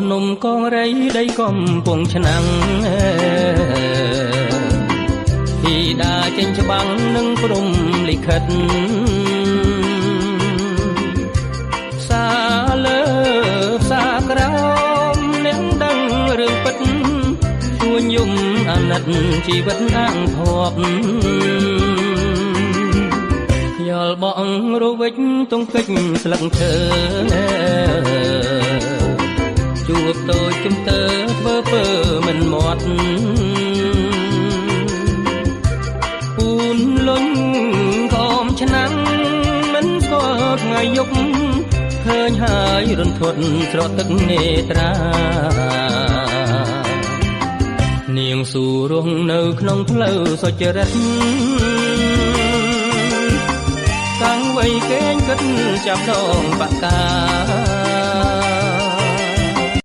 ភ្នំកងរៃដីកំពង់ឆ្នាំងធីតាចេញច្បាំងនឹងព្រំលិខិតផ្សារលើផ្សារក្រោមអ្នកដឹងរឿងពិតទួញយំអាណិតជីវិតអាំងភ័ព្វខ្យល់បក់រវិចទង្គិចស្លឹកឈើជួបតូចជំទើធ្វើពើមិនមាត់ពូនលុញខំឆ្នាំងមិនស្គាល់ថ្ងៃយប់ឃើញហើយរន្ធត់ស្រក់ទឹកនេត្រានាងស៊ូរស់នៅក្នុងផ្លូវសុចរិតតាំងវ័យកេងគិតចាប់ដងបកា